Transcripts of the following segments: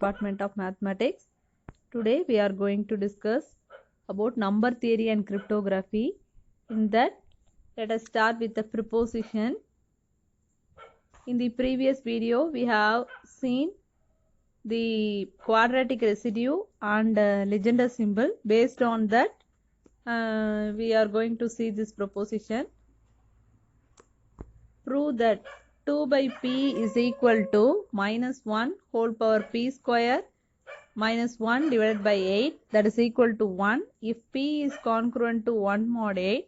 Department of Mathematics. Today we are going to discuss about number theory and cryptography. In that, let us start with the proposition. In the previous video, we have seen the quadratic residue and Legendre symbol. Based on that, we are going to see this proposition. Prove that 2 by p is equal to minus 1 whole power p square minus 1 divided by 8, that is equal to 1 if p is congruent to 1 mod 8,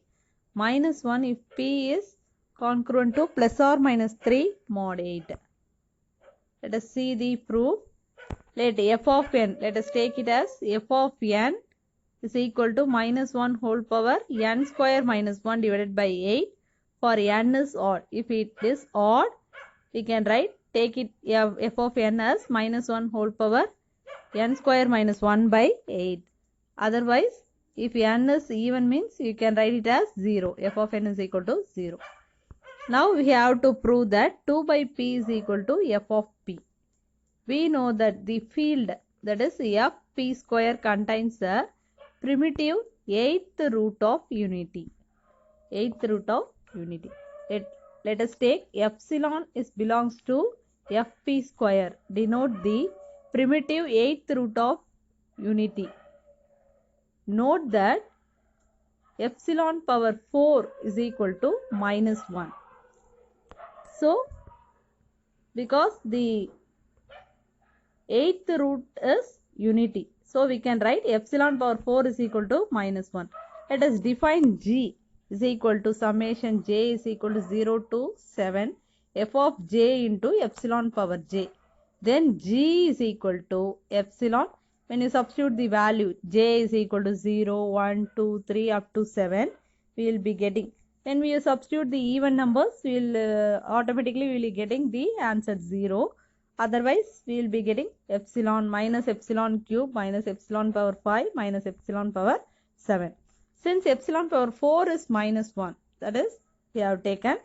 minus 1 if p is congruent to plus or minus 3 mod 8. Let us see the proof. Let f of n, let us take it as f of n is equal to minus 1 whole power n square minus 1 divided by 8 for n is odd. If it is odd, we can take it f of n as minus 1 whole power n square minus 1 by 8. Otherwise, if n is even means you can write it as 0. F of n is equal to 0. Now we have to prove that 2 by p is equal to f of p. We know that the field, that is f p square, contains a primitive 8th root of unity. 8th root of unity. Let us take epsilon is belongs to fp square. Denote the primitive 8th root of unity. Note that epsilon power 4 is equal to minus 1. So, because the 8th root is unity, so we can write epsilon power 4 is equal to minus 1. Let us define G is equal to summation j is equal to 0 to 7 f of j into epsilon power j. Then G is equal to epsilon. When you substitute the value j is equal to 0, 1, 2, 3 up to 7, we will be getting. When we substitute the even numbers, we will automatically we will be getting the answer 0. Otherwise, we will be getting epsilon minus epsilon cube minus epsilon power 5 minus epsilon power 7. Since epsilon power 4 is minus 1, that is we have taken,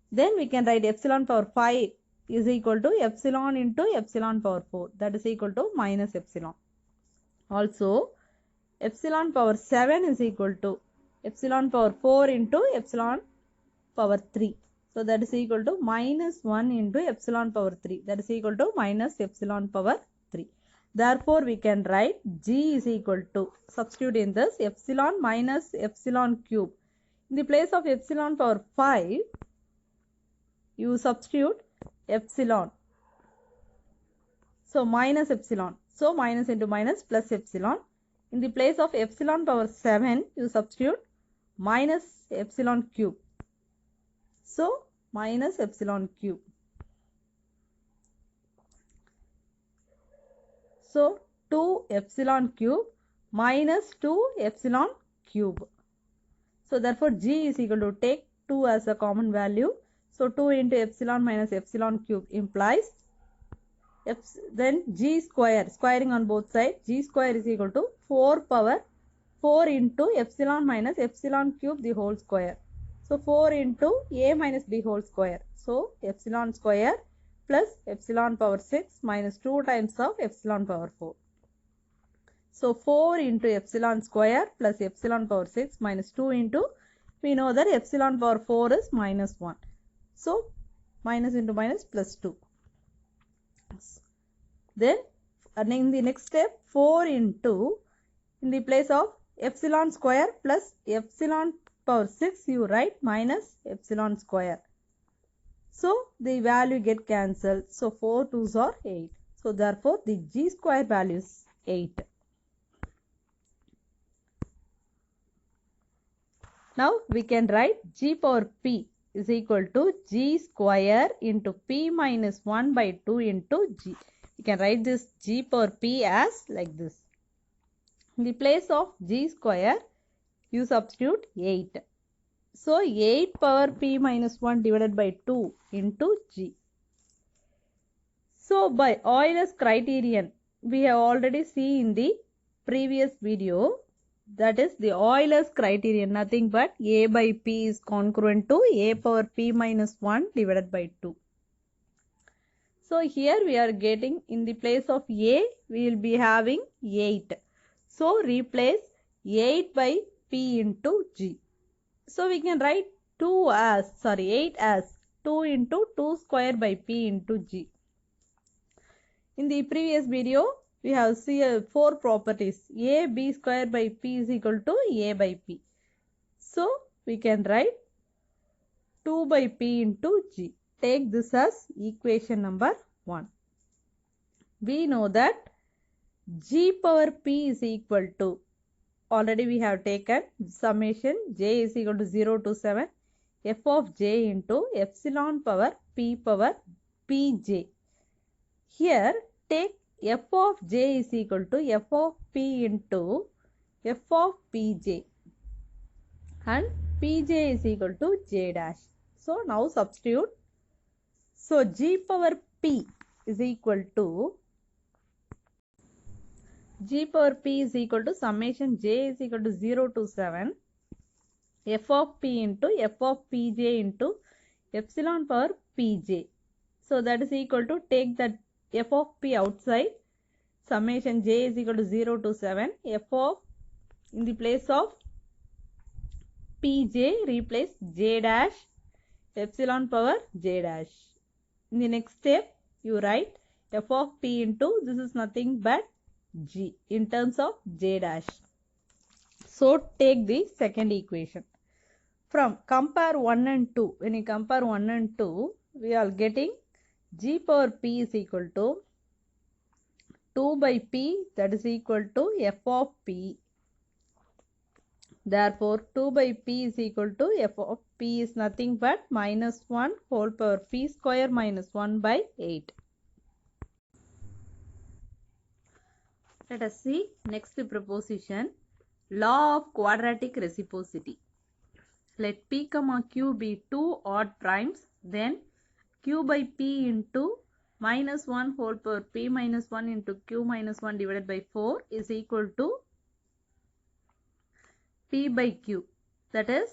then we can write epsilon power 5 is equal to epsilon into epsilon power 4, that is equal to minus epsilon. Also, epsilon power 7 is equal to epsilon power 4 into epsilon power 3. So, that is equal to minus 1 into epsilon power 3, that is equal to minus epsilon power 3. Therefore, we can write G is equal to, substitute in this, epsilon minus epsilon cube. In the place of epsilon power 5, you substitute epsilon. So, minus epsilon. So, minus into minus plus epsilon. In the place of epsilon power 7, you substitute minus epsilon cube. So, minus epsilon cube. So, 2 epsilon cube minus 2 epsilon cube. So, therefore, G is equal to, take 2 as a common value. So, 2 into epsilon minus epsilon cube implies, then G square, squaring on both sides, G square is equal to 4 power 4 into epsilon minus epsilon cube the whole square. So, 4 into a minus b whole square. So, epsilon square plus epsilon power 6 minus 2 times of epsilon power 4. So, 4 into epsilon square plus epsilon power 6 minus 2 into, we know that epsilon power 4 is minus 1. So, minus into minus plus 2. Then, in the next step, 4 into, in the place of epsilon square plus epsilon power 6, you write minus epsilon square. So, the value get cancelled. So, 4 2s are 8. So, therefore, the G square value is 8. Now, we can write G power P is equal to G square into P minus 1 by 2 into G. We can write this G power P as like this. In the place of G square, you substitute 8. So, 8 power P minus 1 divided by 2 into G. So, by Euler's criterion, we have already seen in the previous video, that is the Euler's criterion, nothing but A by P is congruent to A power P minus 1 divided by 2. So here we are getting in the place of A, we will be having 8. So replace 8 by P into G. So we can write 8 as 2 into 2 square by P into G. In the previous video, we have seen 4 properties. A, B square by P is equal to A by P. So we can write 2 by P into G. Take this as equation number 1. We know that G power P is equal to, already we have taken summation J is equal to 0 to 7 f of J into epsilon power Pj. Here take f of J is equal to f of P into f of Pj and Pj is equal to J dash. So now substitute. So G power P is equal to summation J is equal to 0 to 7 f of P into f of Pj into epsilon power Pj. So that is equal to, take that f of P outside, summation J is equal to 0 to 7 f of, in the place of Pj replace J dash epsilon power J dash. In the next step you write f of P into, this is nothing but G in terms of J dash. So take the second equation. From compare 1 and 2, when you compare 1 and 2, we are getting G power P is equal to 2 by P, that is equal to f of P. Therefore 2 by P is equal to f of P is nothing but minus 1 whole power P square minus 1 by 8. Let us see next proposition. Law of quadratic reciprocity. Let P comma Q be two odd primes, then Q by P into minus 1 whole power P minus 1 into Q minus 1 divided by 4 is equal to P by Q. That is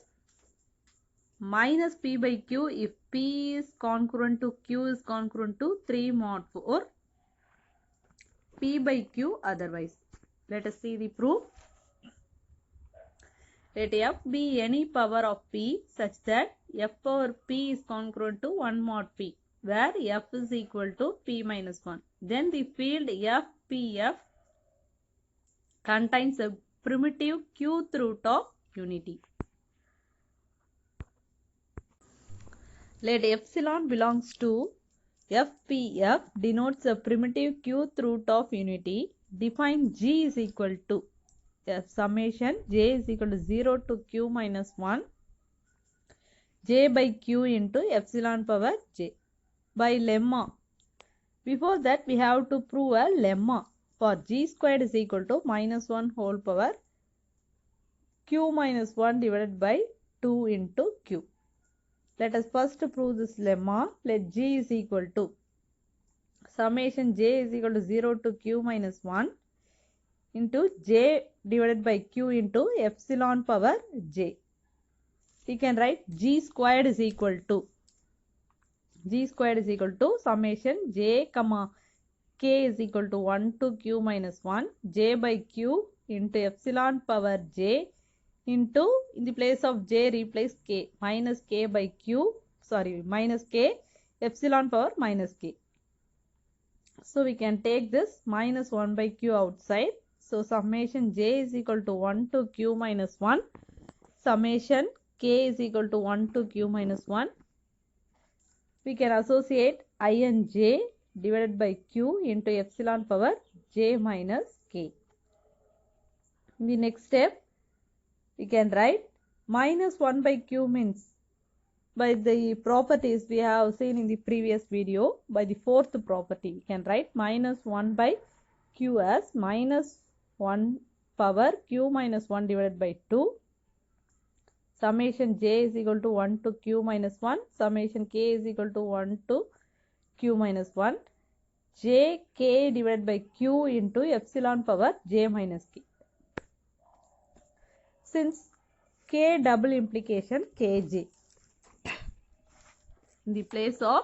minus P by Q if P is congruent to Q is congruent to 3 mod 4 P by Q otherwise. Let us see the proof. Let f be any power of P such that f power P is congruent to 1 mod P, where f is equal to P minus 1. Then the field FPF contains a primitive qth root of unity. Let epsilon belongs to FPF denotes a primitive qth root of unity. Define G is equal to summation J is equal to 0 to Q minus 1 J by Q into epsilon power J by lemma. Before that we have to prove a lemma for G squared is equal to minus 1 whole power Q minus 1 divided by 2 into Q. Let us first prove this lemma. Let G is equal to summation J is equal to 0 to Q minus 1 into J divided by Q into epsilon power J. We can write G squared is equal to summation J comma K is equal to 1 to Q minus 1 J by Q into epsilon power J into, in the place of J replace K, minus K by Q, minus K epsilon power minus K. So we can take this minus 1 by Q outside. So summation J is equal to 1 to Q minus 1. Summation K is equal to 1 to Q minus 1. We can associate I and J divided by Q into epsilon power J minus K. In the next step, we can write minus 1 by Q means, by the properties we have seen in the previous video, by the fourth property, we can write minus 1 by Q as minus 1 power Q minus 1 divided by 2. Summation J is equal to 1 to Q minus 1. Summation K is equal to 1 to Q minus 1. J K divided by Q into epsilon power J minus K. Since K double implication Kj, in the place of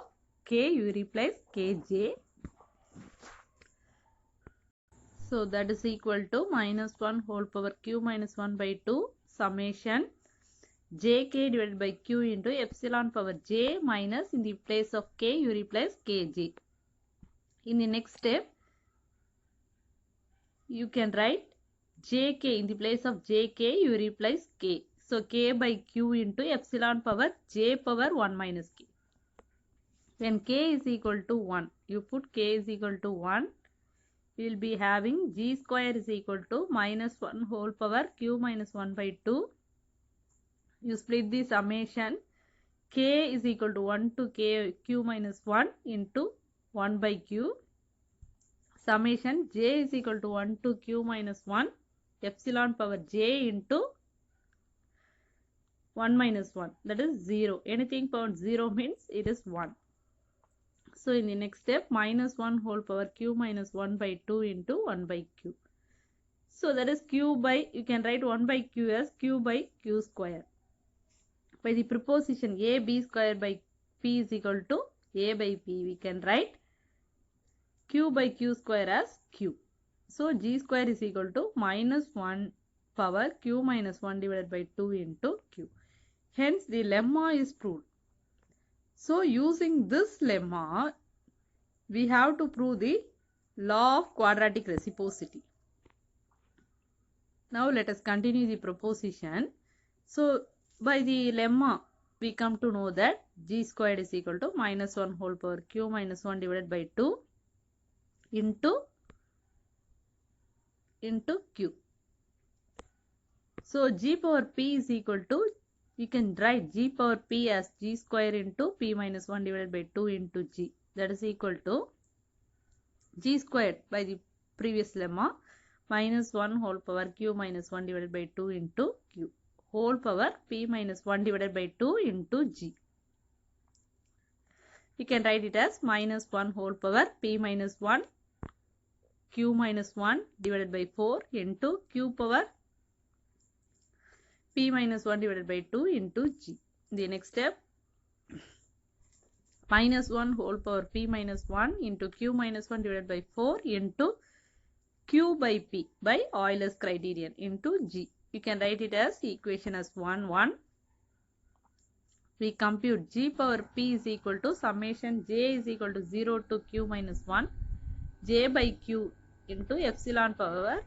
k, you replace kj. So that is equal to minus 1 whole power q minus 1 by 2 summation jk divided by q into epsilon power j minus, in the place of k you replace kj. In the next step you can write jk, in the place of jk you replace k. So k by q into epsilon power j power 1 minus k. When k is equal to 1, you put k is equal to 1, we will be having g square is equal to minus 1 whole power q minus 1 by 2. You split the summation, k is equal to 1 to k q minus 1 into 1 by q. Summation j is equal to 1 to q minus 1 epsilon power j into 1 minus 1, that is 0. Anything power 0 means it is 1. So in the next step, minus 1 whole power q minus 1 by 2 into 1 by q. So that is q by, you can write 1 by q as q by q square. By the proposition a b square by p is equal to a by p, we can write q by q square as q. So g square is equal to minus 1 power q minus 1 divided by 2 into q. Hence the lemma is proved. So using this lemma, we have to prove the law of quadratic reciprocity. Now let us continue the proposition. So by the lemma, we come to know that g squared is equal to minus 1 whole power q minus 1 divided by 2 into q. So g power p is equal to, you can write g power p as g square into p minus 1 divided by 2 into g. That is equal to g squared by the previous lemma minus 1 whole power q minus 1 divided by 2 into q whole power p minus 1 divided by 2 into g. You can write it as minus 1 whole power p minus 1 q minus 1 divided by 4 into q power p minus 1 divided by 2 into g. The next step, minus 1 whole power p minus 1 into q minus 1 divided by 4 into q by p by Euler's criterion into g. You can write it as equation as 1, 1. We compute g power p is equal to summation j is equal to 0 to q minus 1 j by q into epsilon power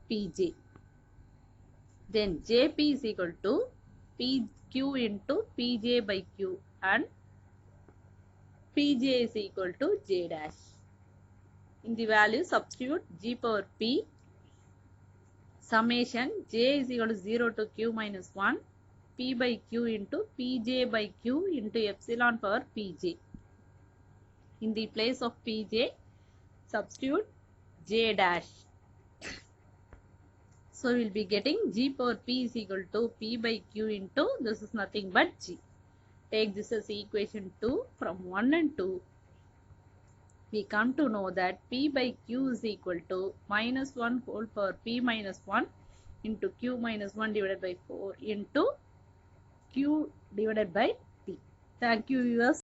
pj. Then jp is equal to pq into pj by q and pj is equal to j dash. In the value substitute g power p, summation j is equal to 0 to q minus 1 p by q into pj by q into epsilon power pj. In the place of pj, substitute j dash. So we will be getting g power p is equal to p by q into, this is nothing but g. Take this as equation 2. From 1 and 2, we come to know that p by q is equal to minus 1 whole power p minus 1 into q minus 1 divided by 4 into q divided by p. Thank you, viewers.